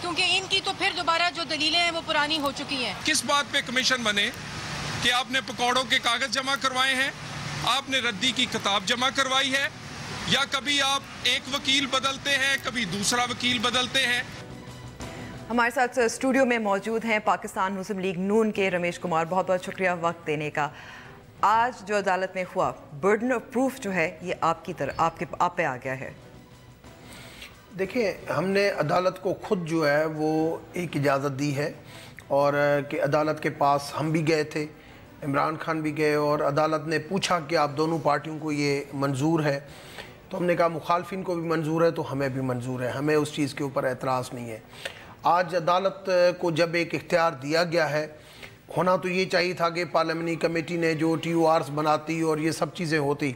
کیونکہ ان کی تو پھر دوبارہ جو دلیلیں ہیں وہ پرانی ہو چکی ہیں. کس بات پہ کمیشن بنے کہ آپ نے پکوڑوں کے کاغذ جمع کروائے ہیں, آپ نے ردی کی کتاب جمع کروائی ہے, یا کبھی آپ ایک وکیل بدلتے ہیں کبھی دوسرا وکیل بدلتے ہیں. ہمارے ساتھ اسٹوڈیو میں موجود ہیں پاکستان مسلم لیگ نون کے رمیش کمار. بہت بہت شکریہ وقت دینے کا. آج جو عدالت میں ہوا, برڈن آف پروف جو ہے یہ آپ کی طرف آپ پہ آ گیا ہے. دیکھیں, ہم نے عدالت کو خود جو ہے وہ ایک اجازت دی ہے, اور کہ عدالت کے پاس ہم بھی گئے تھے, عمران خان بھی گئے, اور عدالت نے پوچھا کہ آپ دونوں پارٹیوں کو یہ منظور ہے, تو ہم نے کہا مخالفین کو بھی منظور ہے تو ہمیں بھی منظور ہے, ہمیں اس چیز کے اوپر اعتراض نہیں ہے. آج عدالت کو جب ایک اختیار دیا گیا ہے, ہونا تو یہ چاہیے تھا کہ پارلیمنٹری کمیٹی نے جو TORs بناتی اور یہ سب چیزیں ہوتی,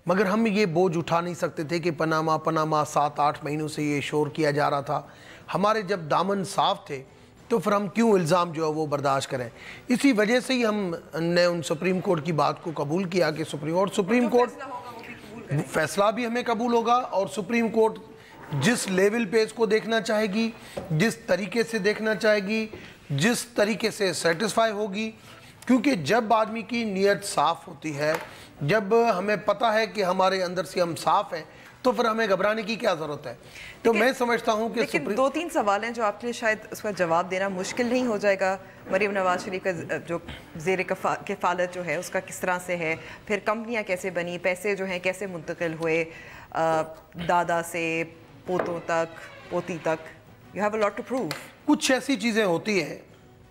مگر ہم یہ بوجھ اٹھا نہیں سکتے تھے کہ پناما 7-8 مہینوں سے یہ شور کیا جا رہا تھا. ہمارے جب دامن صاف تھے تو پھر ہم کیوں الزام جو ہے وہ برداشت کریں. اسی وجہ سے ہی ہم نے ان سپریم کورٹ کی بات کو قبول کیا کہ سپریم کورٹ فیصلہ بھی ہمیں قبول ہوگا, اور سپریم کورٹ جس لیول پہ اس کو دیکھنا چاہے گی, جس طریقے سے دیکھنا چاہے گی, جس طریقے سے سیٹسفائی ہوگی, کیونکہ جب آدمی کی نیت صاف ہوتی ہے, جب ہمیں پتہ ہے کہ ہمارے اندر سے ہم صاف ہیں, تو پھر ہمیں گھبرانے کی کیا ضرورت ہے. تو میں سمجھتا ہوں کہ لیکن 2-3 سوال ہیں جو آپ کے لیے شاید اس کا جواب دینا مشکل نہیں ہو جائے گا. مریم نواز شریف کا جو زیر کفالت جو ہے اس کا کس طرح سے ہے, پھر کمپنیاں کیسے بنی, پیسے جو ہیں کیسے منتقل ہوئے دادا سے پوتوں تک, پوتی تک. You have a lot to prove. کچھ ایسی چیزیں ہوتی ہیں,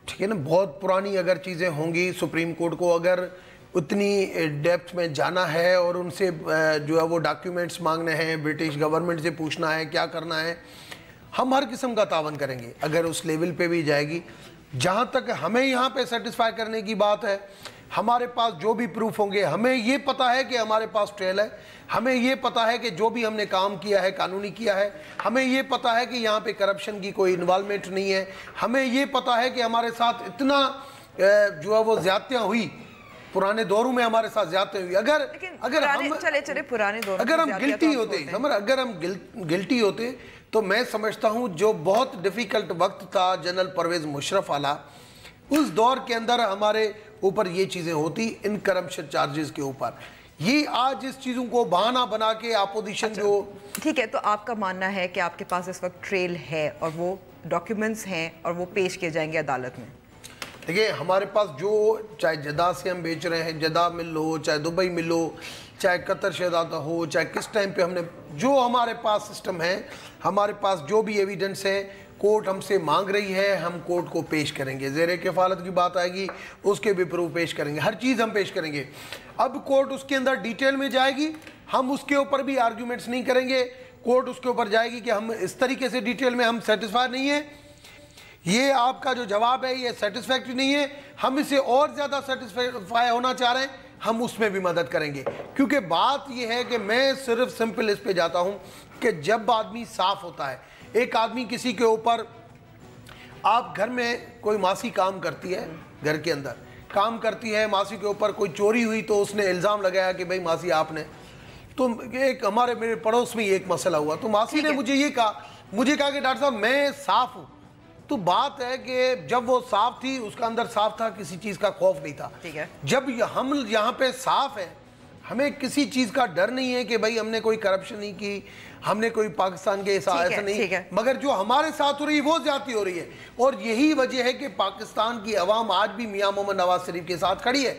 ٹھیک ہے نا, بہت پرانی اگر چیزیں ہوں گی, سپریم کورٹ کو اگر اتنی ڈیپتھ میں جانا ہے اور ان سے جو ہے وہ ڈاکیومنٹس مانگنے ہیں, برٹش گورنمنٹ سے پوچھنا ہے کیا کرنا ہے, ہم ہر قسم کا تعاون کریں گے اگر اس لیول پہ بھی جائے گی. جہاں تک ہمیں یہاں پہ سیٹسفائی کرنے کی بات ہے, ہمارے پاس جو بھی پروف ہوں گے, ہمیں یہ پتہ ہے کہ ہمارے پاس ٹریل ہے, ہمیں یہ پتہ ہے کہ جو بھی ہم نے کام کیا ہے قانونی کیا ہے, ہمیں یہ پتہ ہے کہ یہاں پہ کرپشن کی کوئی انوالومنٹ نہیں ہے, ہمیں یہ پتہ ہے کہ ہمارے ساتھ اتنا جو ہے وہ زیادتیاں ہوئی, پرانے دوروں میں ہمارے ساتھ زیادتیاں ہوئی. اگر ہم گلٹی ہوتے تو میں سمجھتا ہوں جو بہت ڈیفیکلٹ وقت تھا جنرل پرویز مشرف والا, اس دور کے اندر ہمارے اوپر یہ چیزیں ہوتی ان کرپشن چارجز کے اوپر. یہ آج اس چیزوں کو بہانہ بنا کے اپوزیشن جو ٹھیک ہے, تو آپ کا ماننا ہے کہ آپ کے پاس اس وقت ٹریل ہے اور وہ ڈاکیومنٹس ہیں اور وہ پیش کیے جائیں گے عدالت میں. دیکھیں, ہمارے پاس جو چاہے جدہ سے ہم بیچ رہے ہیں, جدہ مل ہو, چاہے دبئی مل ہو, چاہے قطر شہزادہ ہو, چاہے کس ٹائم پہ ہم نے جو ہمارے پاس سسٹم ہے, ہمارے پاس جو بھی ایویڈنس ہے, کورٹ ہم سے مانگ رہی ہے, ہم کورٹ کو پیش کریں گے. زیر کفالت کی بات آئے گی, اس کے بھی پروف پیش کریں گے, ہر چیز ہم پیش کریں گے. اب کورٹ اس کے اندر ڈیٹیل میں جائے گی, ہم اس کے اوپر بھی آرگیومنٹس نہیں کریں گے. کورٹ اس کے اوپر جائے گی کہ ہم اس طریقے سے ڈیٹیل میں ہم سیٹسفائی نہیں ہیں, یہ آپ کا جو جواب ہے یہ سیٹسفیکٹری نہیں ہے, ہم اسے اور زیادہ سیٹسفائی ہونا چاہ رہے ہیں, ہم اس میں بھی مدد کریں گے. کیونکہ بات یہ ہے کہ میں صرف سمپل اس پہ جاتا ہوں کہ جب آدمی صاف ہوتا ہے, ایک آدمی کسی کے اوپر, آپ گھر میں کوئی ماسی کام کرتی ہے, گھر کے اندر کام کرتی ہے, ماسی کے اوپر کوئی چوری ہوئی تو اس نے الزام لگایا کہ بھئی ماسی آپ نے, تو ایک میرے پڑوس میں ایک مسئلہ ہوا, تو ماسی نے مجھے کہا کہ ڈاکٹر صاحب میں صاف ہوں. تو بات ہے کہ جب وہ صاف تھی, اس کا اندر صاف تھا, کسی چیز کا خوف نہیں تھا. جب ہم یہاں پہ صاف ہیں, ہمیں کسی چیز کا ڈر نہیں ہے کہ بھئی ہم نے کوئی کرپشن نہیں کی, ہم نے کوئی پاکستان کے ایسا نہیں, مگر جو ہمارے ساتھ ہو رہی ہے وہ زیادتی ہو رہی ہے. اور یہی وجہ ہے کہ پاکستان کی عوام آج بھی میاں محمد نواز شریف کے ساتھ کھڑی ہے.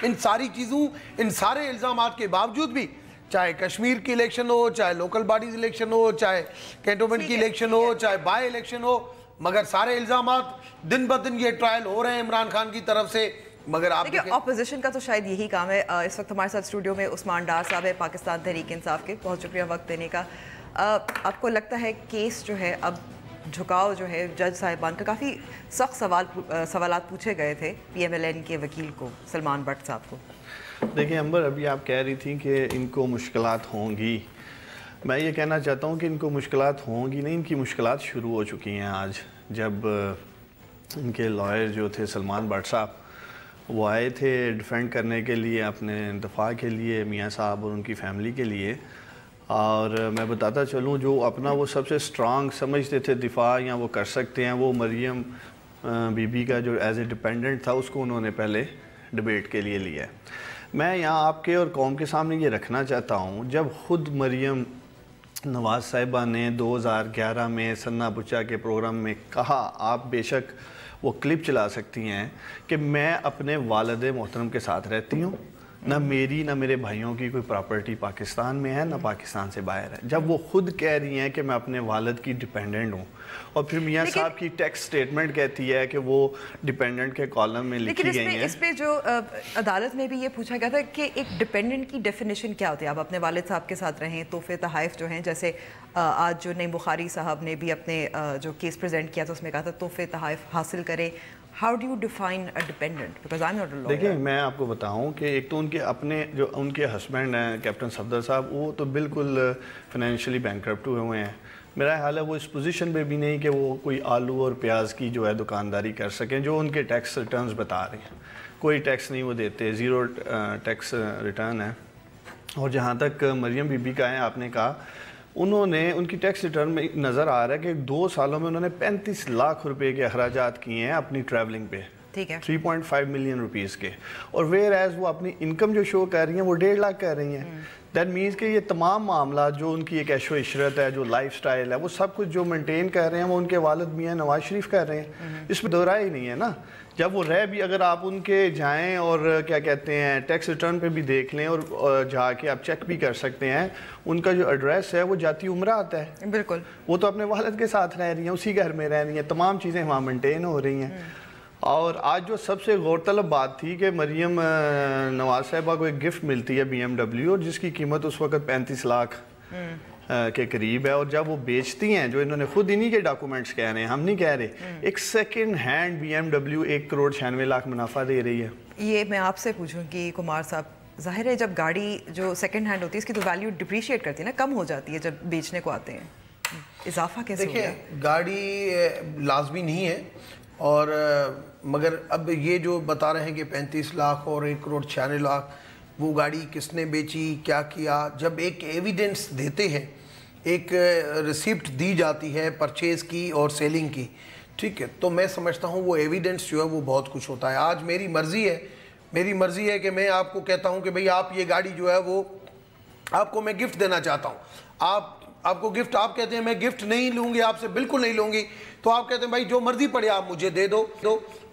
ان ساری چیزوں, ان سارے الزامات کے باوجود بھی, چاہے کشمیر کی الیکشن ہو, چاہے لوکل باڈیز الیکشن ہو, چاہے کینٹونمنٹ کی الیکشن ہو, چاہے بائی الیکشن ہو, مگر سارے الزامات دن بدن یہ ٹرائل ہو رہے ہیں عمران خان کی طرف سے. مگر آپ دیکھیں, اپوزیشن کا تو شاید یہی کام ہے. اس وقت ہمارے ساتھ اسٹوڈیو میں عثمان ڈار صاحب ہے, پاکستان تحریک انصاف کے. بہت شکریہ وقت دینے کا. آپ کو لگتا ہے کیس جو ہے, اب جھکاؤ جو ہے جج صاحبان کا, کافی سخت سوالات پوچھے گئے تھے PMLN کے وکیل کو, سلمان بٹ صاحب کو. دیکھیں امبر, ابھی آپ کہہ رہی تھیں کہ ان کو مشکلات ہوں گی. میں یہ کہنا چاہتا ہوں کہ ان کو مشکلات ہوں گی نہیں, ان کی مشکلات شروع ہو چکی ہیں. آج جب ان کے لائر جو تھے سلمان بٹ صاحب, وہ آئے تھے ڈیفینڈ کرنے کے لیے, اپنے دفاع کے لیے, میاں صاحب اور ان کی فیملی کے لیے, اور میں بتاتا چلوں جو اپنا وہ سب سے سٹرانگ سمجھتے تھے دفاع یا وہ کر سکتے ہیں، وہ مریم بی بی کا جو ایز اے ڈیپینڈنٹ تھا اس کو انہوں نے پہلے ڈیبیٹ کے لیے لیا ہے۔ میں یہاں آپ کے اور قوم کے سامنے یہ رکھنا چاہتا ہوں، جب خود مریم نواز صاحبہ نے 2011 میں سنا بچا کے پروگرام میں کہا، آپ بے شک وہ کلپ چلا سکتی ہیں کہ میں اپنے والد محترم کے ساتھ رہتی ہوں، نہ میری نہ میرے بھائیوں کی کوئی پراپرٹی پاکستان میں ہے نہ پاکستان سے باہر ہے، جب وہ خود کہہ رہی ہیں کہ میں اپنے والد کی ڈیپینڈنٹ ہوں، اور پھر میاں صاحب کی ٹیکس سٹیٹمنٹ کہتی ہے کہ وہ ڈیپینڈنٹ کے کالم میں لکھی گئی ہیں۔ اس پہ جو عدالت میں بھی یہ پوچھا گیا تھا کہ ایک ڈیپینڈنٹ کی ڈیفینیشن کیا ہوتی ہے؟ آپ اپنے والد صاحب کے ساتھ رہیں، تحفے تحائف جو ہیں، جیسے آج جو نعیم بخاری صاحب نے بھی اپنے جو کیس پریزنٹ کیا تھا اس میں کہا تھا تحفے تحائف حاصل کرے۔ How do you define a dependent? Because I'm not a lawyer. دیکھیں میں آپ کو بتاؤں کہ ایک تو ان کے اپنے جو ان کے ہسبینڈ ہیں کیپٹن صفدر صاحب، وہ تو بالکل فائنینشلی بینکرپٹ ہوئے ہیں، میرا خیال ہے وہ اس پوزیشن پہ بھی نہیں کہ وہ کوئی آلو اور پیاز کی جو ہے دکانداری کر سکیں، جو ان کے ٹیکس ریٹرنز بتا رہے ہیں، کوئی ٹیکس نہیں وہ دیتے، 0 ٹیکس ریٹرن ہے۔ اور جہاں تک مریم بی بی کا ہے، آپ نے کہا انہوں نے ان کی ٹیکس ریٹرن میں نظر آ رہا ہے کہ 2 سالوں میں انہوں نے 35 لاکھ روپے کے اخراجات کیے ہیں اپنی ٹریولنگ پہ، 3.5 ملین روپیز کے، اور ویئر ایز وہ اپنی انکم جو شو کر رہی ہیں وہ 1.5 لاکھ کر رہی ہیں۔ دیٹ مینس کہ یہ تمام معاملات جو ان کی ایک عیش و عشرت ہے، جو لائف سٹائل ہے، وہ سب کچھ جو مینٹین کر رہے ہیں وہ ان کے والد میاں نواز شریف کر رہے ہیں، اس میں دو رائے ہی نہیں ہے نا۔ جب وہ رہ بھی اگر آپ ان کے جائیں اور کیا کہتے ہیں ٹیکس ریٹرن پہ بھی دیکھ لیں اور جا کے آپ چیک بھی کر سکتے ہیں، ان کا جو ایڈریس ہے وہ جاتی عمرہ آتا ہے، بالکل وہ تو اپنے والد کے ساتھ رہ رہی ہیں، اسی گھر میں رہ رہی ہیں، تمام چیزیں وہاں مینٹین ہو رہی ہیں۔ اور آج جو سب سے غور طلب بات تھی کہ مریم نواز صاحبہ کو ایک گفٹ ملتی ہے BMW، اور جس کی قیمت اس وقت 35 لاکھ کے قریب ہے، اور جب وہ بیچتی ہیں، جو انہوں نے خود انہی کے ڈاکومنٹس کہہ رہے ہیں، ہم نہیں کہہ رہے، ایک سیکنڈ ہینڈ BMW 1.96 کروڑ منافع دے رہی ہے۔ یہ میں آپ سے پوچھوں کہ کمار صاحب، ظاہر ہے جب گاڑی جو سیکنڈ ہینڈ ہوتی ہے اس کی تو ویلیو ڈپریشیٹ کرتی ہے نا، کم ہو جاتی ہے جب بیچنے کو آتے ہیں، اضافہ کیسے ہوگا؟ دیکھیں گاڑی لازمی نہیں ہے، اور مگر اب یہ جو بتا رہے ہیں کہ 35 لاکھ اور 1.96 کروڑ، وہ گاڑی کس نے بیچی، کیا کیا، جب ایک ایویڈنس دیتے ہیں، ایک ریسیپٹ دی جاتی ہے پرچیز کی اور سیلنگ کی، ٹھیک ہے، تو میں سمجھتا ہوں وہ ایویڈنس جو ہے وہ بہت کچھ ہوتا ہے۔ آج میری مرضی ہے کہ میں آپ کو کہتا ہوں کہ بھئی آپ یہ گاڑی جو ہے وہ آپ کو میں گفٹ دینا چاہتا ہوں، آپ کو گفٹ، آپ کہتے ہیں میں گفٹ نہیں لوں گی آپ سے، بالکل نہیں لوں گی، تو آپ کہتے ہیں بھائی جو مرضی پڑے آپ مجھے دے دو،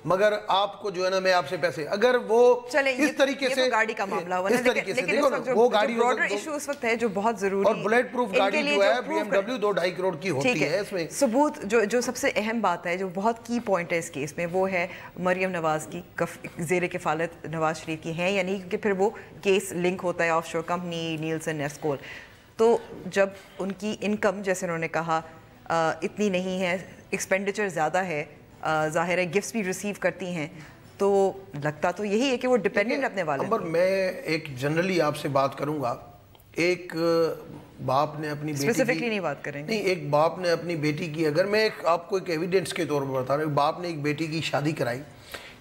مگر آپ کو جو ہے نا میں آپ سے پیسے، اگر وہ اس طریقے سے گاڑی کا معاملہ ہوا اس طریقے سے دیکھو نا، وہ گاڑی براڈر ایشو اس وقت ہے جو بہت ضروری، اور بلیٹ پروف گاڑی جو ہے BMW 2.5 کروڑ کی ہوتی ہے، اس میں ثبوت جو سب سے اہم بات ہے، جو بہت کی پوائنٹ ہے اس کیس میں، وہ ہے مریم نواز کی زیر کفالت نواز شریف کی ہیں یا نہیں، کیونکہ پھر وہ کیس لنک ہوتا ہے آف شور کمپنی نیلسن ایسکول۔ تو جب ان کی انکم جیسے انہوں نے کہا اتنی نہیں ہے، ایکسپینڈیچر زیادہ ہے، ظاہر ہے گفٹس بھی ریسیو کرتی ہیں، تو لگتا تو یہی ہے کہ وہ ڈیپینڈنٹ اپنے والد۔ عمر میں ایک جنرلی آپ سے بات کروں گا، ایک باپ نے اپنی بیٹی اسپیسیفکلی نہیں بات کریں گے، نہیں، ایک باپ نے اپنی بیٹی کی، اگر میں آپ کو ایک ایویڈنس کے طور پر بتا رہا ہوں، باپ نے ایک بیٹی کی شادی کرائی،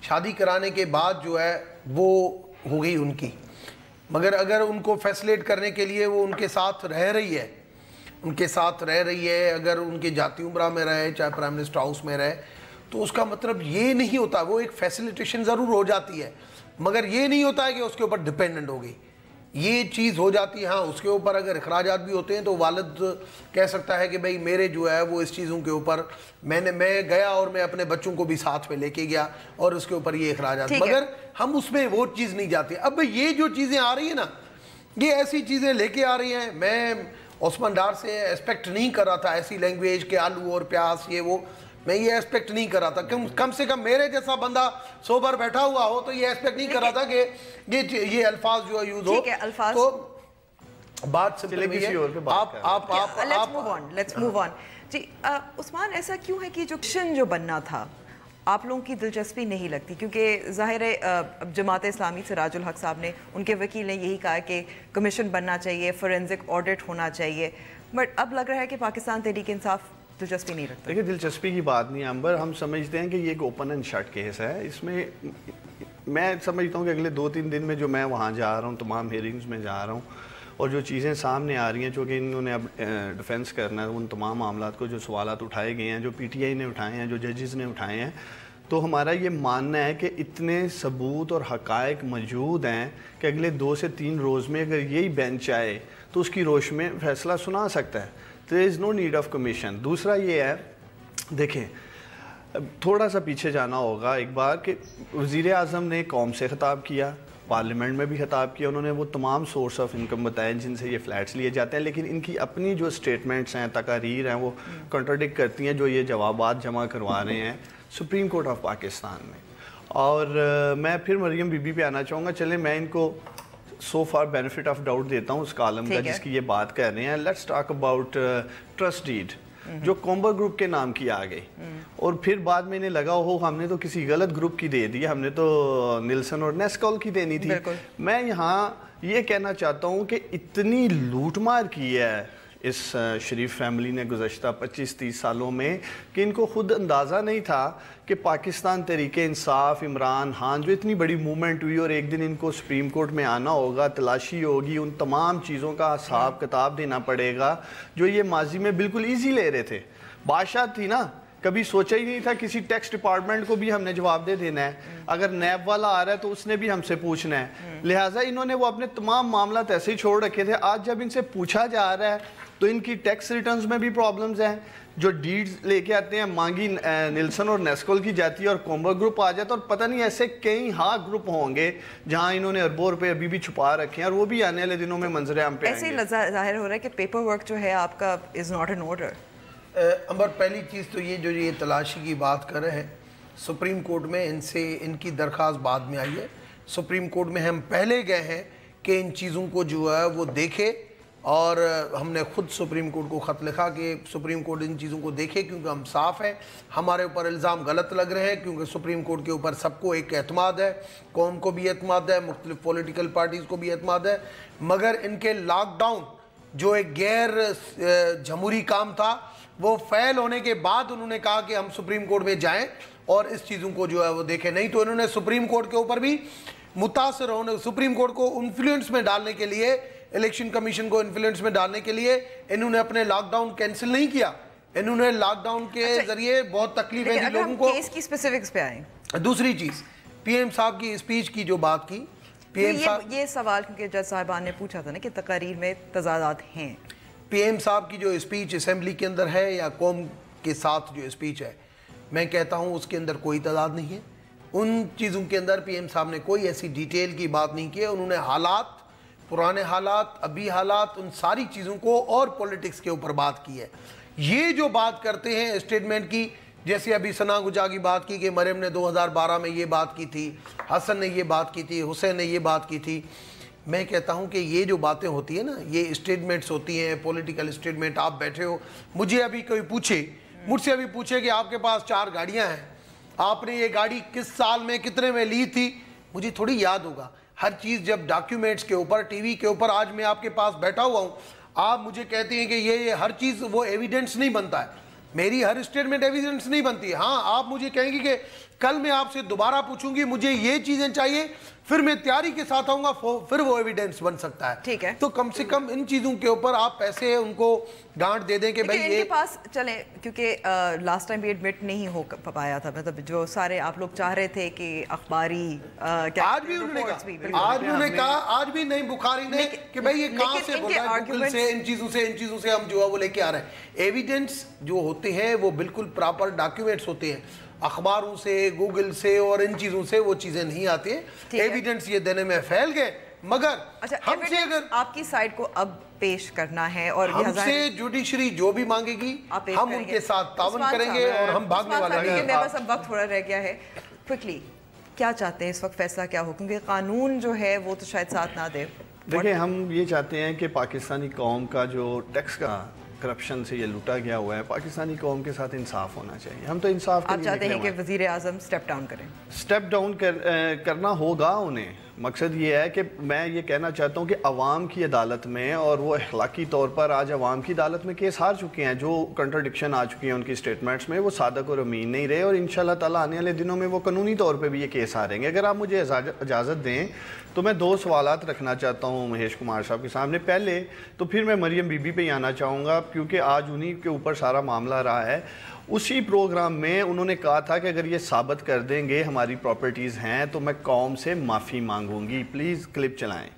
شادی کرانے کے بعد جو ہے وہ ہو گئی ان کی، مگر اگر ان کو فیسلیٹ کرنے کے لیے وہ ان کے ساتھ رہ رہی ہے، اگر ان کے جاتی عمرہ میں رہے، چاہے پرائم منسٹر ہاؤس میں رہے، تو اس کا مطلب یہ نہیں ہوتا، وہ ایک فیسلیٹیشن ضرور ہو جاتی ہے، مگر یہ نہیں ہوتا ہے کہ اس کے اوپر ڈیپینڈنٹ ہوگی، یہ چیز ہو جاتی ہے۔ ہاں اس کے اوپر اگر اخراجات بھی ہوتے ہیں تو والد کہہ سکتا ہے کہ بھئی میرے جو ہے وہ اس چیزوں کے اوپر میں گیا اور میں اپنے بچوں کو بھی ساتھ میں لے کے گیا اور اس کے اوپر یہ اخراجات، مگر ہم اس میں وہ چیز نہیں جاتی۔ اب یہ جو چیزیں آ رہی ہیں نا، یہ ایسی چیزیں لے کے آ رہی ہیں، میں عثمان ڈار سے ایکسپیکٹ نہیں کر رہا تھا ایسی لینگویج کہ آلو اور پیاز یہ وہ، میں یہ ایکسپیکٹ نہیں کر رہا تھا، کم سے کم میرے جیسا بندہ سوبر بیٹھا ہوا ہو تو یہ ایکسپیکٹ نہیں کر رہا تھا کہ یہ الفاظ جو یوز ہو، تو بات سمپل ہے۔ Let's move on. جی عثمان، ایسا کیوں ہے کہ جو کشن جو بننا تھا آپ لوگوں کی دلچسپی نہیں لگتی؟ کیونکہ ظاہر ہے جماعت اسلامی سراج الحق صاحب نے، ان کے وکیل نے یہی کہا کہ کمیشن بننا چاہیے، فورینزک آڈٹ ہونا چاہیے، بٹ اب لگ رہا ہے کہ پاکستان تحریک انصاف دلچسپی نہیں رکھتا۔ دیکھیں دلچسپی کی بات نہیں امبر، ہم سمجھتے ہیں کہ یہ ایک اوپن اینڈ شٹ کیس ہے، اس میں میں سمجھتا ہوں کہ اگلے 2-3 دن میں جو میں وہاں جا رہا ہوں، تمام ہیئرنگز میں جا رہا ہوں، اور جو چیزیں سامنے آ رہی ہیں چونکہ انہوں نے اب ڈیفینس کرنا ہے ان تمام معاملات کو جو سوالات اٹھائے گئے ہیں جو پی ٹی آئی نے اٹھائے ہیں جو ججز نے اٹھائے ہیں تو ہمارا یہ ماننا ہے کہ اتنے ثبوت اور حقائق موجود ہیں کہ اگلے 2 سے 3 روز میں اگر یہی بینچ آئے تو اس کی روش میں فیصلہ سنا سکتا ہے. there is no need of commission. دوسرا یہ ہے دیکھیں تھوڑا سا پیچھے جانا ہوگا ایک بار کہ وزیر اعظم نے قوم سے خطاب کیا, پارلیمنٹ میں بھی خطاب کیا, انہوں نے وہ تمام سورس آف انکم بتائے جن سے یہ فلیٹس لیے جاتے ہیں, لیکن ان کی اپنی جو سٹیٹمنٹس ہیں تقاریر ہیں وہ کنٹراڈکٹ کرتی ہیں جو یہ جوابات جمع کروا رہے ہیں سپریم کورٹ آف پاکستان میں. اور میں پھر مریم بی بی پہ آنا چاہوں گا. چلیں میں ان کو سو فار بینیفٹ آف ڈاؤٹ دیتا ہوں اس کالم کا جس کی یہ بات کر رہے ہیں. Let's talk about trust deed جو کومبر گروپ کے نام کی آ گئی, اور پھر بعد میں انہیں لگا ہو ہم نے تو کسی غلط گروپ کی دے دی, ہم نے تو نیلسن اور نیسکول کی دینی تھی. میں یہاں یہ کہنا چاہتا ہوں کہ اتنی لوٹ مار کی ہے اس شریف فیملی نے گزشتہ 25-30 سالوں میں کہ ان کو خود اندازہ نہیں تھا کہ پاکستان تحریک انصاف, عمران خان جو اتنی بڑی موومنٹ ہوئی اور ایک دن ان کو سپریم کورٹ میں آنا ہوگا, تلاشی ہوگی, ان تمام چیزوں کا حساب کتاب دینا پڑے گا جو یہ ماضی میں بالکل ایزی لے رہے تھے. بادشاہ تھی نا, کبھی سوچا ہی نہیں تھا کسی ٹیکس ڈپارٹمنٹ کو بھی ہم نے جواب دے دینا ہے, اگر نیب والا آ رہا ہے تو اس نے بھی ہم سے پوچھنا ہے. لہٰذا انہوں نے وہ اپنے تمام معاملات ایسے ہی چھوڑ رکھے تھے. آج جب ان سے پوچھا جا رہا ہے تو ان کی ٹیکس ریٹرنز میں بھی پرابلمز ہیں. جو ڈیڈز لے کے آتے ہیں مانگی نیلسن اور نیسکول کی جاتی ہے اور کومبر گروپ آ جاتا ہے, اور پتہ نہیں ایسے کئی گروپ ہوں گے جہاں انہوں نے اربوں روپے ابھی بھی چھپا رکھے ہیں اور وہ بھی آنے والے دنوں میں منظر عام پہ آئیں گے. ایسے ہی ظاہر ہو رہا ہے کہ پیپر ورک جو ہے آپ کا از ناٹ ان آرڈر. امبر پہلی چیز تو یہ جو یہ تلاشی کی بات کر رہے ہیں سپریم کورٹ میں ان کی درخواست بعد میں آئی ہے. سپریم کورٹ میں ہم پہلے گئے ہیں کہ ان چیزوں کو جو ہے وہ دیکھے, اور ہم نے خود سپریم کورٹ کو خط لکھا کہ سپریم کورٹ ان چیزوں کو دیکھے کیونکہ ہم صاف ہیں, ہمارے اوپر الزام غلط لگ رہے ہیں کیونکہ سپریم کورٹ کے اوپر سب کو ایک اعتماد ہے, قوم کو بھی اعتماد ہے, مختلف پولیٹیکل پارٹیز کو بھی اعتماد ہے, مگر ان کے لاک ڈاؤن جو ایک غیر جمہوری کام تھا وہ فیل ہونے کے بعد انہوں نے کہا کہ ہم سپریم کورٹ میں جائیں اور اس چیزوں کو جو ہے وہ دیکھیں. نہیں تو انہوں نے سپریم کورٹ کے اوپر بھی متاثر ہونے, سپریم کورٹ کو انفلوئنس میں ڈالنے کے لیے, الیکشن کمیشن کو انفلوئنس میں ڈالنے کے لیے انہوں نے اپنے لاک ڈاؤن کینسل نہیں کیا. انہوں نے لاک ڈاؤن کے ذریعے بہت تکلیفیں دی لوگوں کو. کیس کی اسپیسیفکس پہ آئیں. دوسری چیز پی ایم صاحب کی اسپیچ کی جو بات کی, پی ایم صاحب یہ سوال کیونکہ جج صاحبان نے پوچھا تھا نا کہ تقاریر میں تضادات ہیں. پی ایم صاحب کی جو اسپیچ اسمبلی کے اندر ہے یا قوم کے ساتھ جو اسپیچ ہے, میں کہتا ہوں اس کے اندر کوئی تضاد نہیں ہے. ان چیزوں کے اندر پی ایم صاحب نے کوئی ایسی ڈیٹیل کی بات نہیں کی. انہوں نے حالات, پرانے حالات, ابھی حالات, ان ساری چیزوں کو اور پولیٹکس کے اوپر بات کی ہے. یہ جو بات کرتے ہیں اسٹیٹمنٹ کی, جیسے ابھی ثنا گجا کی بات کی کہ مریم نے 2012 میں یہ بات کی تھی, حسن نے یہ بات کی تھی, حسین نے یہ بات کی تھی. میں کہتا ہوں کہ یہ جو باتیں ہوتی ہیں نا, یہ اسٹیٹمنٹس ہوتی ہیں, پولیٹیکل اسٹیٹمنٹ. آپ بیٹھے ہو, مجھے ابھی کوئی پوچھے, مجھ سے ابھی پوچھے کہ آپ کے پاس 4 گاڑیاں ہیں, آپ نے یہ گاڑی کس سال میں کتنے میں لی تھی, مجھے تھوڑی یاد ہوگا. ہر چیز جب ڈاکیومنٹس کے اوپر, ٹی وی کے اوپر, آج میں آپ کے پاس بیٹھا ہوا ہوں, آپ مجھے کہتے ہیں کہ یہ ہر چیز وہ ایویڈنس نہیں بنتا ہے, میری ہر اسٹیٹمنٹ ایویڈنس نہیں بنتی. ہاں آپ مجھے کہیں گے کہ کل میں آپ سے دوبارہ پوچھوں گی مجھے یہ چیزیں چاہیے, پھر میں تیاری کے ساتھ آؤں گا, پھر وہ ایویڈنس بن سکتا ہے. ٹھیک ہے, تو کم سے کم ان چیزوں کے اوپر آپ پیسے ان کو ڈانٹ دے دیں کہ بھائی ان کے پاس چلیں, کیونکہ لاسٹ ٹائم بھی ایڈمٹ نہیں ہو پایا تھا, مطلب جو سارے آپ لوگ چاہ رہے تھے کہ اخباری آج بھی انہوں نے کہا, آج بھی نہیں بخاری نے کہ بھائی یہ کہاں سے بول رہا ہے, گوگل سے, ان چیزوں سے ہم جو ہے وہ لے کے آ رہے ہیں. ایویڈنس جو ہوتے ہیں وہ بالکل پراپر ڈاکیومنٹس ہوتے ہیں, اخباروں سے, گوگل سے اور ان چیزوں سے وہ چیزیں نہیں آتی ہیں. ایویڈنس یہ دینے میں پھیل گئے, مگر ہم سے اگر آپ کی سائٹ کو اب پیش کرنا ہے اور ہم سے جوڈیشری جو بھی مانگے گی ہم ان کے ساتھ تعاون کریں گے اور ہم بھاگنے والے ہیں. میرے پاس اب وقت تھوڑا رہ گیا ہے, کوئکلی کیا چاہتے ہیں اس وقت, فیصلہ کیا ہو, کیونکہ قانون جو ہے وہ تو شاید ساتھ نہ دے. دیکھیں ہم یہ چاہتے ہیں کہ پاکستانی قوم کا جو ٹیکس کا کرپشن سے یہ لوٹا گیا ہوا ہے, پاکستانی قوم کے ساتھ انصاف ہونا چاہیے. ہم تو انصاف آپ چاہتے ہیں کہ وزیر اعظم سٹیپ ڈاؤن کریں؟ سٹیپ ڈاؤن کرنا ہوگا انہیں, مقصد یہ ہے کہ میں یہ کہنا چاہتا ہوں کہ عوام کی عدالت میں، اور وہ اخلاقی طور پر آج عوام کی عدالت میں کیس ہار چکے ہیں، جو کنٹرڈکشن آ چکی ہیں ان کی سٹیٹمنٹس میں، وہ صادق اور امین نہیں رہے، اور انشاءاللہ تعالیٰ آنے والے دنوں میں وہ قانونی طور پہ بھی یہ کیس ہاریں گے۔ اگر آپ مجھے اجازت دیں تو میں 2 سوالات رکھنا چاہتا ہوں مہیش کمار صاحب کے سامنے۔ پہلے تو پھر میں مریم بی بی پہ ہی آنا چاہوں گا، کیونکہ آج انہی کے اوپر سارا معاملہ رہا ہے۔ اسی پروگرام میں انہوں نے کہا تھا کہ اگر یہ ثابت کر دیں گے ہماری پراپرٹیز ہیں تو میں قوم سے معافی مانگوں گی۔ پلیز کلپ چلائیں۔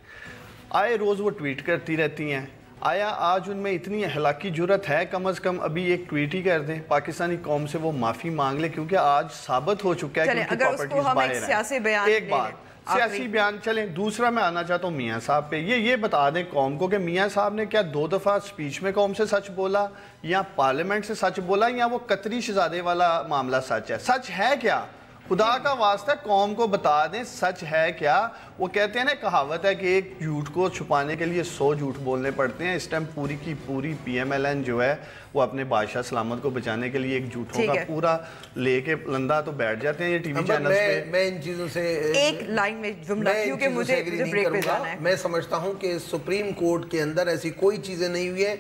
آئے روز وہ ٹویٹ کرتی رہتی ہیں، آیا آج ان میں اتنی اخلاقی جرت ہے کم از کم ابھی ایک ٹویٹ ہی کر دیں، پاکستانی قوم سے وہ معافی مانگ لے، کیونکہ آج ثابت ہو چکا ہے کہ ان کی پراپرٹیز باہر ہیں۔ ایک بات سیاسی بیان چلیں۔ دوسرا میں آنا چاہتا ہوں میاں صاحب پہ، یہ بتا دیں قوم کو کہ میاں صاحب نے کیا 2 دفعہ سپیچ میں قوم سے سچ بولا، یا پارلیمنٹ سے سچ بولا، یا وہ قطری شہزادے والا معاملہ سچ ہے؟ سچ ہے کیا؟ خدا کا واسطہ قوم کو بتا دیں سچ ہے کیا؟ وہ کہتے ہیں نا، کہاوت ہے کہ ایک جھوٹ کو چھپانے کے لیے 100 جھوٹ بولنے پڑتے ہیں۔ اس ٹائم پوری کی پوری پی ایم ایل این جو ہے وہ اپنے بادشاہ سلامت کو بچانے کے لیے ایک جھوٹوں کا پورا لے کے لندہ تو بیٹھ جاتے ہیں یہ ٹی وی چینلز پہ۔ میں ان چیزوں سے ایک لائن میں جملہ، کیونکہ مجھے بریک پہ جانا ہے۔ میں سمجھتا ہوں کہ سپریم کورٹ کے اندر ایسی کوئی چیزیں نہیں ہوئی ہے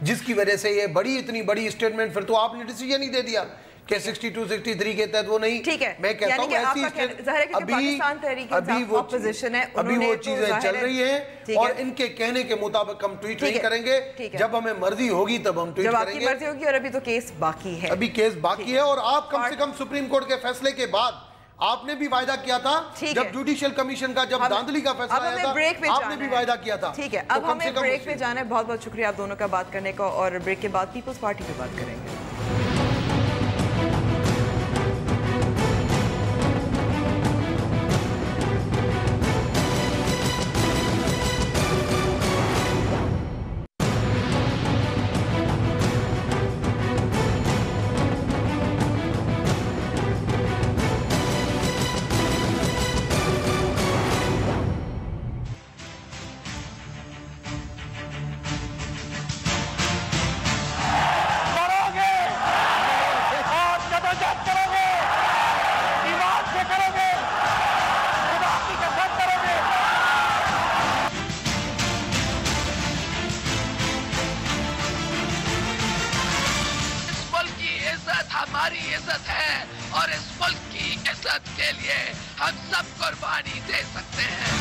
جس کی وجہ سے یہ اتنی بڑی اسٹیٹمنٹ، پھر تو آپ نے ڈیسیژن ہی دے دیا کہ 62 63 کے تحت وہ نہیں۔ ٹھیک ہے، میں کہتا ہوں ابھی وہ چیزیں چل رہی ہیں، اور ان کے کہنے کے مطابق ہم ٹویٹ نہیں کریں گے، جب ہمیں مرضی ہوگی تب ہم ٹویٹ کریں گے، جب آپ کی مرضی ہوگی، اور ابھی تو کیس باقی ہے، ابھی کیس باقی ہے۔ اور آپ کم سے کم سپریم کورٹ کے فیصلے کے بعد آپ نے بھی وعدہ کیا تھا، جب جوڈیشل کمیشن کا جب دھاندلی کا فیصلہ آیا تھا آپ نے بھی وعدہ کیا تھا۔ ٹھیک ہے، اب ہمیں بریک پہ جانا ہے۔ بہت بہت شکریہ آپ دونوں کا بات کرنے کا، اور بریک کے بعد پیپلز پارٹی پہ بات کریں گے۔ ہماری عزت ہے، اور اس ملک کی عزت کے لیے ہم سب قربانی دے سکتے ہیں۔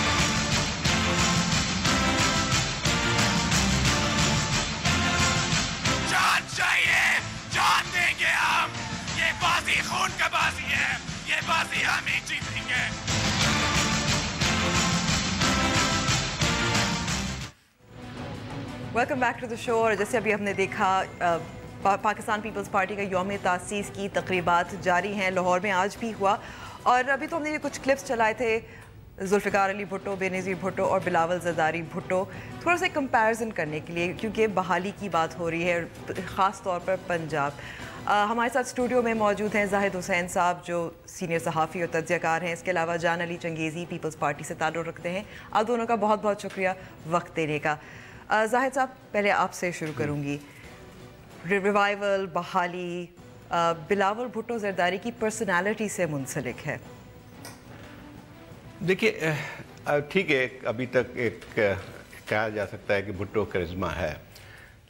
جان چاہیے، جان دیں گے ہم۔ یہ بازی خون کا بازی ہے، یہ بازی ہم ہی جیتیں گے۔ ویلکم بیک ٹو دا شو۔ اور جیسے ابھی ہم نے دیکھا، پاکستان پیپلز پارٹی کا یوم تاسیس کی تقریبات جاری ہیں، لاہور میں آج بھی ہوا، اور ابھی تو ہم نے یہ کچھ کلپس چلائے تھے ذوالفقار علی بھٹو، بے نظیر بھٹو اور بلاول زرداری بھٹو، تھوڑا سا کمپیرزن کرنے کے لیے، کیونکہ بحالی کی بات ہو رہی ہے خاص طور پر پنجاب۔ ہمارے ساتھ اسٹوڈیو میں موجود ہیں زاہد حسین صاحب جو سینئر صحافی اور تجزیہ کار ہیں، اس کے علاوہ جان علی چنگیزی پیپلز پارٹی سے تعلق رکھتے ہیں۔ آپ دونوں کا بہت بہت شکریہ وقت دینے کا۔ زاہد صاحب، پہلے آپ سے شروع کروں گی۔ ریوائول، بحالی، بلاول بھٹو زرداری کی پرسنالٹی سے منسلک ہے۔ دیکھیے، ٹھیک ہے، ابھی تک ایک کہا جا سکتا ہے کہ بھٹو کرزمہ ہے،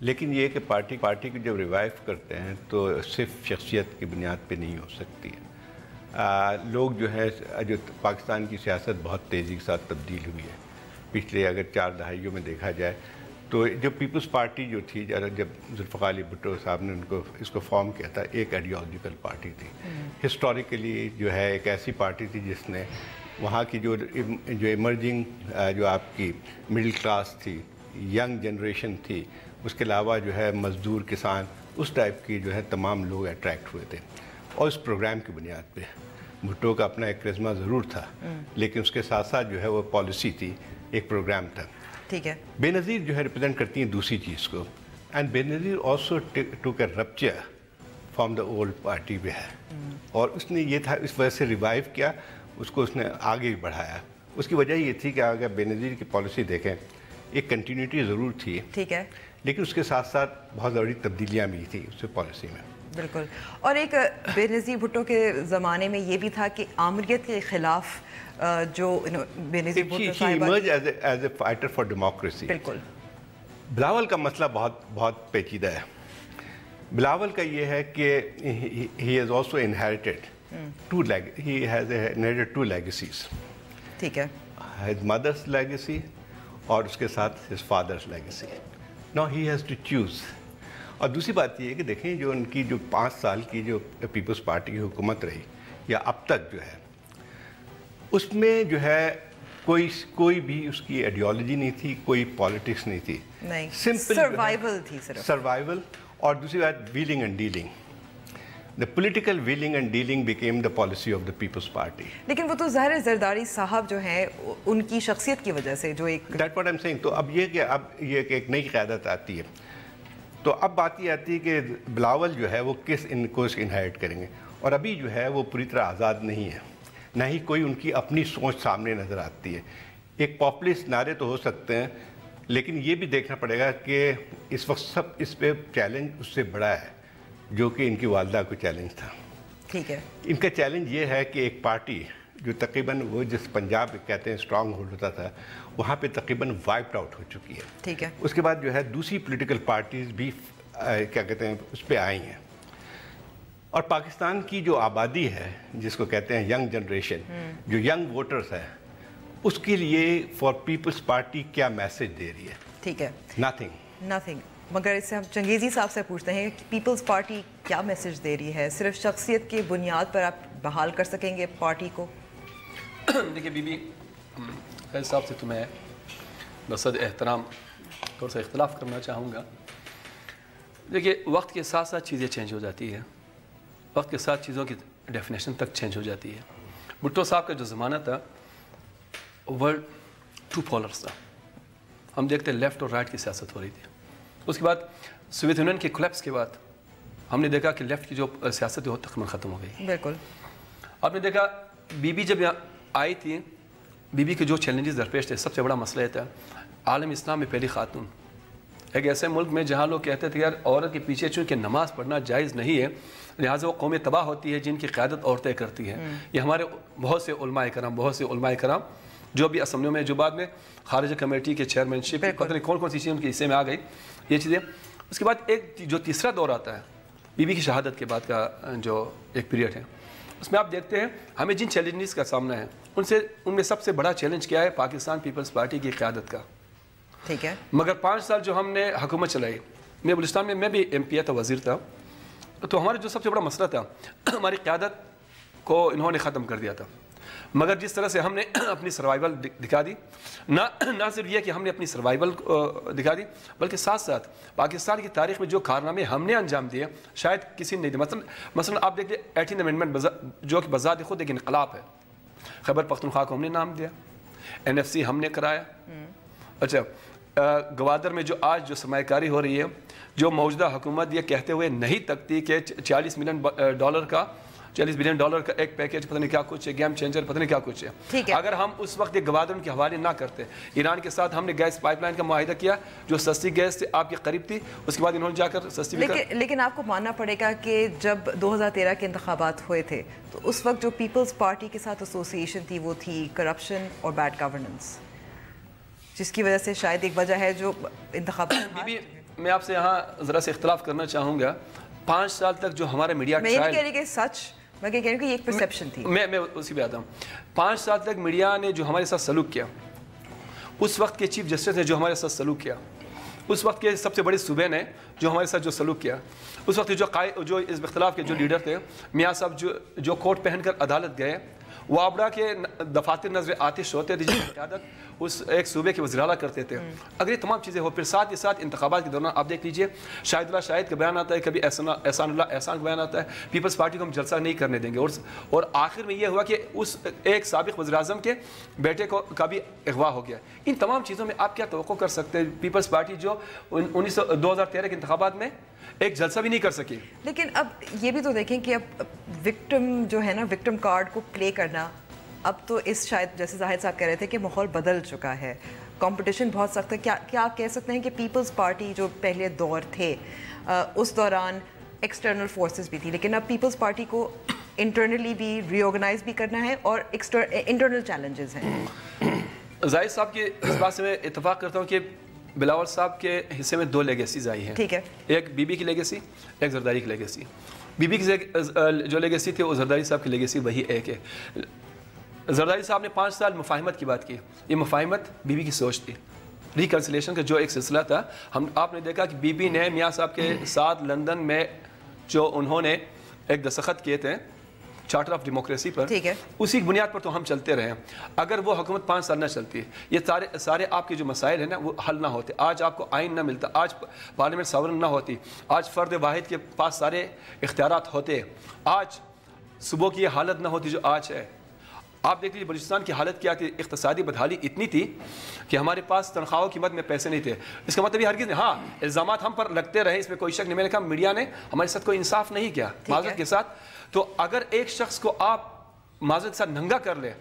لیکن یہ کہ پارٹی کو جب ریوائیو کرتے ہیں تو صرف شخصیت کی بنیاد پہ نہیں ہو سکتی ہے۔ لوگ جو ہے، جو پاکستان کی سیاست بہت تیزی کے ساتھ تبدیل ہوئی ہے پچھلے اگر 4 دہائیوں میں دیکھا جائے تو جو پیپلز پارٹی جو تھی، جب ذوالفقار علی بھٹو صاحب نے اس کو فارم کیا تھا، ایک آئیڈیالوجیکل پارٹی تھی، ہسٹوریکلی جو ہے ایک ایسی پارٹی تھی جس نے وہاں کی جو ایمرجنگ جو آپ کی مڈل کلاس تھی، ینگ جنریشن تھی، اس کے علاوہ جو ہے مزدور، کسان، اس ٹائپ کی جو ہے تمام لوگ اٹریکٹ ہوئے تھے۔ اور اس پروگرام کی بنیاد پہ بھٹو کا اپنا ایک کرزمہ ضرور تھا، لیکن اس کے ساتھ ساتھ جو ہے وہ پالیسی تھی، ایک پروگرام تھا۔ ٹھیک ہے، بے نظیر جو ہے ریپرزینٹ کرتی ہیں دوسری چیز کو، اینڈ بے نظیر also took a rupture from the old party پہ ہے، اور اس نے یہ تھا، اس وجہ سے ریوائیو کیا، اس کو اس نے آگے بڑھایا۔ اس کی وجہ یہ تھی کہ اگر بے نظیر کی پالیسی دیکھیں، ایک کنٹینیوٹی ضرور تھی، ٹھیک ہے، لیکن اس کے ساتھ ساتھ بہت ضروری تبدیلیاں بھی تھیں اس پالیسی میں۔ بالکل. اور ایک بے نظیر بھٹو کے زمانے میں یہ بھی تھا کہ آمریت کے خلاف جو بے نظیر بھٹو صاحبہ as a fighter for democracy. بالکل. بلاول کا مسئلہ بہت پیچیدہ ہے. بلاول کا یہ ہے کہ he has also inherited two legacies. ٹھیک ہے. His mother's legacy اور اس کے ساتھ his father's legacy. Now he has to choose. اور دوسری بات یہ ہے کہ دیکھیں جو ان کی جو 5 سال کی جو پیپلز پارٹی کی حکومت رہی یا اب تک جو ہے اس میں جو ہے کوئی بھی اس کی ایڈیالوجی نہیں تھی, کوئی پالیٹکس نہیں تھی. نہیں, سمپل سروائیول تھی صرف. سروائیول. اور دوسری بات wheeling and dealing. The political wheeling and dealing became the policy of the People's Party. لیکن وہ تو ظاہر زرداری صاحب جو ہیں ان کی شخصیت کی وجہ سے جو ایک That's what I'm saying. تو اب یہ کہ ایک نئی قیادت آتی ہے تو اب بات یہ آتی ہے کہ بلاول جو ہے وہ ان کو انہیرٹ کریں گے. اور ابھی جو ہے وہ پوری طرح آزاد نہیں ہے, نہ ہی کوئی ان کی اپنی سوچ سامنے نظر آتی ہے. ایک پاپولسٹ نعرے تو ہو سکتے ہیں لیکن یہ بھی دیکھنا پڑے گا کہ اس وقت سب اس پہ چیلنج اس سے بڑا ہے جو کہ ان کی والدہ کو چیلنج تھا. ٹھیک ہے. ان کا چیلنج یہ ہے کہ ایک پارٹی جو تقریباً وہ جس پنجاب کہتے ہیں اسٹرانگ ہولڈ ہوتا تھا وہاں پہ تقریباً وائپڈ آؤٹ ہو چکی ہے. ٹھیک ہے. اس کے بعد جو ہے دوسری پولیٹیکل پارٹیز بھی کیا کہتے ہیں اس پہ آئی ہیں. اور پاکستان کی جو آبادی ہے جس کو کہتے ہیں ینگ جنریشن, جو ینگ ووٹرز ہے, اس کے لیے فار پیپلز پارٹی کیا میسج دے رہی ہے؟ ٹھیک ہے. نتھنگ. مگر اس سے ہم چنگیزی صاحب سے پوچھتے ہیں کہ پیپلز پارٹی کیا میسج دے رہی ہے؟ صرف شخصیت کی بنیاد پر آپ بحال کر سکیں گے پارٹی کو؟ دیکھیے بی بی فیض صاحب سے تو میں بصد احترام تھوڑا سا اختلاف کرنا چاہوں گا. دیکھیے وقت کے ساتھ ساتھ چیزیں چینج ہو جاتی ہیں, وقت کے ساتھ چیزوں کی ڈیفینیشن تک چینج ہو جاتی ہے. بھٹو صاحب کا جو زمانہ تھا ورلڈ ٹو پولرز تھا. ہم دیکھتے لیفٹ اور رائٹ کی سیاست ہو رہی تھی. اس کے بعد سوویت یونین کے کولیپس کے بعد ہم نے دیکھا کہ لیفٹ کی جو سیاست ہے وہ تقریباً ختم ہو گئی. بالکل. آپ نے دیکھا بی بی جب یہاں آئی تھی, بی بی کے جو چیلنجز درپیش تھے سب سے بڑا مسئلہ یہ تھا عالم اسلام میں پہلی خاتون. ایک ایسے ملک میں جہاں لوگ کہتے تھے یار عورت کے پیچھے چونکہ نماز پڑھنا جائز نہیں ہے لہٰذا وہ قومیں تباہ ہوتی ہے جن کی قیادت عورتیں کرتی ہیں. یہ ہمارے بہت سے علماء کرام جو بھی اسمبلیوں میں جو بعد میں خارجہ کمیٹی کے چیئرمین شپ پتہ نہیں کون سی چیزیں ان کے حصے میں آ گئی یہ چیزیں. اس کے بعد ایک جو تیسرا دور آتا ہے بی بی کی شہادت کے بعد کا جو ایک پیریڈ ہے اس میں آپ دیکھتے ہیں ہمیں جن چیلنجز کا سامنا ہے ان میں سب سے بڑا چیلنج کیا ہے پاکستان پیپلز پارٹی کی قیادت کا. ٹھیک ہے. مگر 5 سال جو ہم نے حکومت چلائی, میں بلوچستان میں بھی ایم پی تھا, وزیر تھا, تو ہمارا جو سب سے بڑا مسئلہ تھا ہماری قیادت کو انہوں نے ختم کر دیا تھا. مگر جس طرح سے ہم نے اپنی سروائیول دکھا دی, نہ صرف یہ کہ ہم نے اپنی سروائیول دکھا دی بلکہ ساتھ ساتھ پاکستان کی تاریخ میں جو کارنامے ہم نے انجام دیے شاید کسی نے نہیں دیے. مثلا آپ دیکھ لیں 18 امینڈمنٹ جو کہ بذات خود ایک انقلاب ہے. خیبر پختونخوا کو ہم نے نام دیا, NFC ہم نے کرایا. اچھا گوادر میں جو آج جو سرمایہ کاری ہو رہی ہے, جو موجودہ حکومت یہ کہتے ہوئے نہیں تکتی کہ $40 بلین ڈالر کا ایک پیکیج پتہ نہیں کیا کچھ ہے, گیم چینجر پتہ نہیں کیا کچھ ہے. اگر ہم اس وقت یہ گوادر کے حوالے نہ کرتے, ایران کے ساتھ ہم نے گیس پائپ لائن کا معاہدہ کیا جو سستی گیس سے آپ کے قریب تھی, اس کے بعد انہوں نے جا کر سستی بھی لیکن آپ کو ماننا پڑے گا کہ جب 2013 کے انتخابات ہوئے تھے تو اس وقت جو پیپلز پارٹی کے ساتھ ایسوسیشن تھی وہ تھی کرپشن اور بیڈ گورننس, جس کی وجہ سے شاید ایک وجہ ہے جو انتخابات. میں آپ سے یہاں ذرا سے اختلاف کرنا چاہوں گا. 5 سال تک جو ہمارے میڈیا میں یہ نہیں کہہ رہی کہ سچ, میں کہہ رہی ہوں کہ یہ ایک پرسیپشن تھی. میں اسی پہ آتا ہوں. 5 سال تک میڈیا نے جو ہمارے ساتھ سلوک کیا, اس وقت کے چیف جسٹس نے جو ہمارے ساتھ سلوک کیا, اس وقت کے سب سے بڑے صوبے نے جو ہمارے ساتھ جو سلوک کیا, اس وقت جو اس اختلاف کے جو لیڈر تھے میاں صاحب جو کوٹ پہن کر عدالت گئے, وہ آبڑا کے دفاتر نظر آتش ہوتے تھے جن کی قیادت اس ایک صوبے کے وزراعلیٰ کرتے تھے. اگر یہ تمام چیزیں ہو پھر ساتھ ہی ساتھ انتخابات کے دوران آپ دیکھ لیجئے شاہد اللہ شاہد کا بیان آتا ہے, کبھی احسان اللہ احسان کا بیان آتا ہے, پیپلز پارٹی کو ہم جلسہ نہیں کرنے دیں گے, اور آخر میں یہ ہوا کہ اس ایک سابق وزیراعظم کے بیٹے کا بھی اغوا ہو گیا. ان تمام چیزوں میں آپ کیا توقع کر سکتے ہیں پیپلز پارٹی جو 2013 کے انتخابات میں ایک جلسہ بھی نہیں کر سکی. لیکن اب یہ بھی تو دیکھیں کہ اب وکٹم جو ہے نا, وکٹم کارڈ کو پلے کرنا, اب تو اس شاید جیسے زاہد صاحب کہہ رہے تھے کہ ماحول بدل چکا ہے, کمپٹیشن بہت سخت ہے. کیا آپ کہہ سکتے ہیں کہ پیپلز پارٹی جو پہلے دور تھے اس دوران ایکسٹرنل فورسز بھی تھی, لیکن اب پیپلز پارٹی کو انٹرنلی بھی ری آرگنائز بھی کرنا ہے اور انٹرنل چیلنجز ہیں. زاہد صاحب کے اس بات سے میں اتفاق کرتا ہوں کہ بلاول صاحب کے حصے میں 2 لیگیسیز آئی ہیں. ٹھیک ہے, ایک بی بی کی لیگیسی, ایک زرداری کی لیگیسی. بی بی کی جو لیگیسی تھی وہ زرداری صاحب کی لیگیسی وہی ایک ہے. زرداری صاحب نے 5 سال مفاہمت کی بات کی. یہ مفاہمت بی بی کی سوچ تھی, ریکنسلیشن کا جو ایک سلسلہ تھا. آپ نے دیکھا کہ بی بی نے میاں صاحب کے ساتھ لندن میں جو انہوں نے ایک دستخط کیے تھے چارٹر آف ڈیموکریسی پر, اسی کی بنیاد پر تو ہم چلتے رہے ہیں. اگر وہ حکومت 5 سال نہ چلتی, یہ سارے آپ کے جو مسائل ہیں نا وہ حل نہ ہوتے. آج آپ کو آئین نہ ملتا, آج پارلیمنٹ ساورن نہ ہوتی, آج فرد واحد کے پاس سارے اختیارات ہوتے, آج صبح کی یہ حالت نہ ہوتی جو آج ہے. آپ دیکھ لیجیے بلوچستان کی حالت کیا تھی. اقتصادی بدحالی اتنی تھی کہ ہمارے پاس تنخواہوں کی مد میں پیسے نہیں تھے. اس کا مطلب یہ ہرگز نہیں, ہاں الزامات ہم پر لگتے رہے, اس میں کوئی شک نہیں. میں نے کہا میڈیا نے ہمارے ساتھ کوئی انصاف نہیں کیا معذرت کے ساتھ. تو اگر ایک شخص کو آپ معذرت کے ساتھ ننگا کر لیں,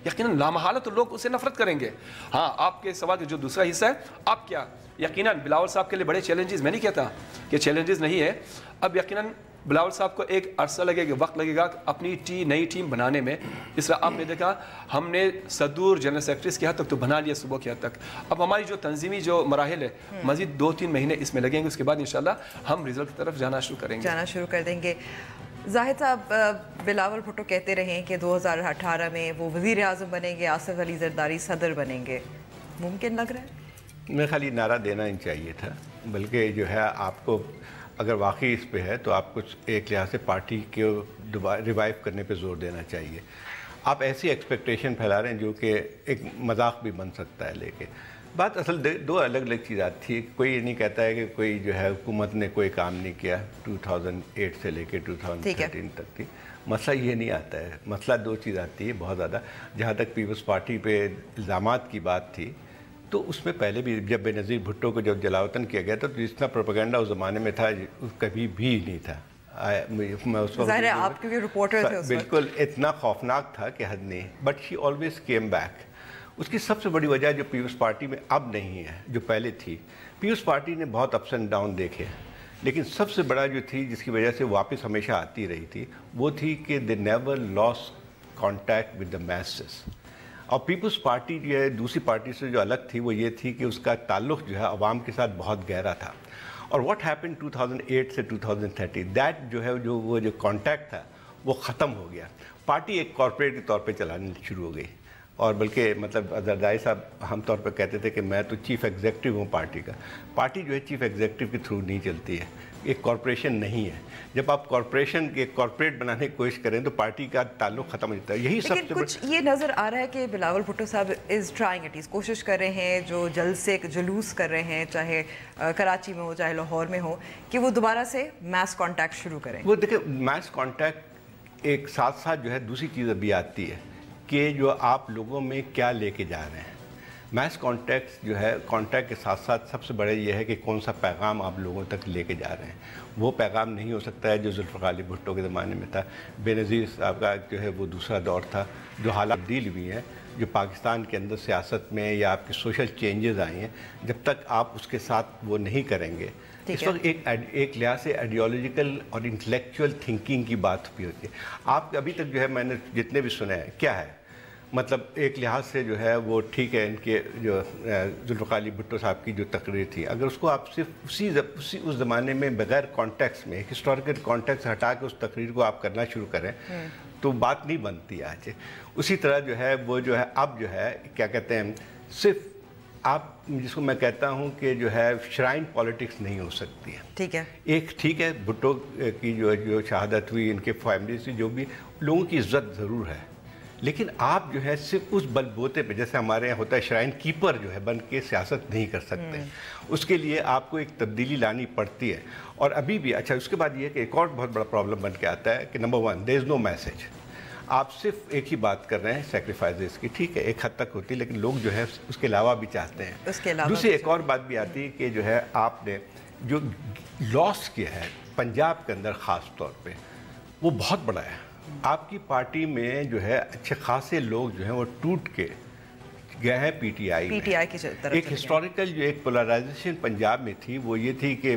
یقیناً لامحالہ تو لوگ اسے نفرت کریں گے. ہاں آپ کے سوال کا جو دوسرا حصہ ہے, آپ کیا یقیناً بلاول صاحب کے لیے بڑے چیلنجز, میں نہیں کہتا کہ چیلنجز نہیں ہے. اب یقیناً بلاول صاحب کو ایک عرصہ لگے گا, وقت لگے گا اپنی نئی ٹیم بنانے میں. اس طرح آپ نے دیکھا ہم نے صدور جنرل سیکرٹریز کی حد تک تو بنا لیا صبح کی حد تک. اب ہماری جو تنظیمی جو مراحل ہے مزید 2-3 مہینے اس میں لگیں گے. اس کے بعد انشاءاللہ ہم ریزلٹ کی طرف جانا شروع کر دیں گے. زاہد صاحب, بلاول بھٹو کہتے رہے کہ 2018 میں وہ وزیر اعظم بنیں گے, آصف علی زرداری صدر بنیں گے. ممکن لگ رہا ہے؟ میں خالی نعرہ دینا ہی چاہیے تھا, بلکہ جو ہے آپ کو اگر واقعی اس پہ ہے تو آپ کو ایک لحاظ سے پارٹی کو دوبارہ ریوائیو کرنے پہ زور دینا چاہیے. آپ ایسی ایکسپیکٹیشن پھیلا رہے ہیں جو کہ ایک مذاق بھی بن سکتا ہے. لے کے بات اصل 2 الگ الگ چیزات تھی. کوئی یہ نہیں کہتا ہے کہ کوئی جو ہے حکومت نے کوئی کام نہیں کیا 2008 سے لے کے 2013 تک تھی. مسئلہ یہ نہیں آتا ہے, مسئلہ 2 چیز آتی ہے بہت زیادہ. جہاں تک پیپلز پارٹی پہ الزامات کی بات تھی تو اس میں پہلے بھی جب بے نظیر بھٹو کو جب جلاوطن کیا گیا تھا تو جتنا پروپیگنڈا اس زمانے میں تھا کبھی بھی نہیں تھا. میں اس وقت آپ کے رپورٹر تھے, بالکل اتنا خوفناک تھا کہ حد نہیں. But she always came back. اس کی سب سے بڑی وجہ جو پیپلز پارٹی میں اب نہیں ہے جو پہلے تھی. پیپلز پارٹی نے بہت اپس اینڈ ڈاؤن دیکھے, لیکن سب سے بڑا جو تھی جس کی وجہ سے واپس ہمیشہ آتی رہی تھی وہ تھی کہ they never lost contact with the masses. اور پیپلز پارٹی جو ہے دوسری پارٹی سے جو الگ تھی وہ یہ تھی کہ اس کا تعلق جو ہے عوام کے ساتھ بہت گہرا تھا. اور واٹ ہیپن 2008 سے 2013 دیٹ جو ہے وہ جو کانٹیکٹ تھا وہ ختم ہو گیا. پارٹی ایک کارپوریٹ کے طور پہ چلانے شروع ہو گئی. اور بلکہ مطلب زرداری صاحب ہم طور پہ کہتے تھے کہ میں تو چیف ایگزیکٹو ہوں پارٹی کا. پارٹی جو ہے چیف ایگزیکٹو کے تھرو نہیں چلتی ہے, ایک کارپوریشن نہیں ہے. جب آپ کارپوریشن کے کارپوریٹ بنانے کی کوشش کریں تو پارٹی کا تعلق ختم ہو جاتا ہے. یہی سب سے کچھ یہ نظر آ رہا ہے کہ بلاول بھٹو صاحب از ٹرائنگ ایٹ لیسٹ, کوشش کر رہے ہیں, جو جلسے جلوس کر رہے ہیں چاہے کراچی میں ہو چاہے لاہور میں ہو, کہ وہ دوبارہ سے میس کانٹیکٹ شروع کریں. وہ دیکھیں میس کانٹیکٹ ایک ساتھ ساتھ جو ہے دوسری چیز ابھی آتی ہے کہ جو آپ لوگوں میں کیا لے کے جا رہے ہیں. میس کانٹیکٹ جو ہے کانٹیکٹ کے ساتھ ساتھ سب سے بڑے یہ ہے کہ کون سا پیغام آپ لوگوں تک لے کے جا رہے ہیں. وہ پیغام نہیں ہو سکتا ہے جو ذوالفقار علی بھٹو کے زمانے میں تھا. بے نظیر صاحب کا جو ہے وہ دوسرا دور تھا. جو حالات تبدیل ہوئی ہیں, جو پاکستان کے اندر سیاست میں یا آپ کی سوشل چینجز آئی ہیں, جب تک آپ اس کے ساتھ وہ نہیں کریں گے. اس وقت ایک لحاظ سے آئیڈیالوجیکل اور انٹلیکچوئل تھنکنگ کی بات بھی ہوتی ہے. آپ ابھی تک جو ہے میں نے جتنے بھی سنے ہیں کیا ہے مطلب ایک لحاظ سے جو ہے وہ ٹھیک ہے, ان کے جو ذوالفقار علی بھٹو صاحب کی جو تقریر تھی, اگر اس کو آپ صرف اس زمانے میں بغیر کانٹیکس میں ایک ہسٹوریکل کانٹیکس ہٹا کے اس تقریر کو آپ کرنا شروع کریں تو بات نہیں بنتی آج. اسی طرح جو ہے وہ جو ہے اب جو ہے کیا کہتے ہیں صرف آپ جس کو میں کہتا ہوں کہ جو ہے شرائن پالیٹکس نہیں ہو سکتی ہے. ٹھیک ہے, ایک ٹھیک ہے بھٹو کی جو شہادت ہوئی, ان کے فیملی سے جو بھی لوگوں کی عزت ضرور ہے, لیکن آپ جو ہے صرف اس بل بوتے پہ جیسے ہمارے یہاں ہوتا ہے شرائن کیپر جو ہے بن کے سیاست نہیں کر سکتے. اس کے لیے آپ کو ایک تبدیلی لانی پڑتی ہے. اور ابھی بھی اچھا اس کے بعد یہ کہ ایک اور بہت بڑا پرابلم بن کے آتا ہے کہ نمبر 1 دیر از نو میسج. آپ صرف ایک ہی بات کر رہے ہیں سیکریفائزز کی, ٹھیک ہے ایک حد تک ہوتی ہے, لیکن لوگ جو ہے اس کے علاوہ بھی چاہتے ہیں. دوسری ایک اور بات بھی آتی ہے کہ جو ہے آپ نے جو لاس کیا ہے پنجاب کے اندر خاص طور پہ وہ بہت بڑا ہے. آپ کی پارٹی میں جو ہے اچھے خاصے لوگ جو ہیں وہ ٹوٹ کے گئے ہیں پی ٹی آئی کی طرف. ایک ہسٹوریکل جو ایک پولرائزیشن پنجاب میں تھی وہ یہ تھی کہ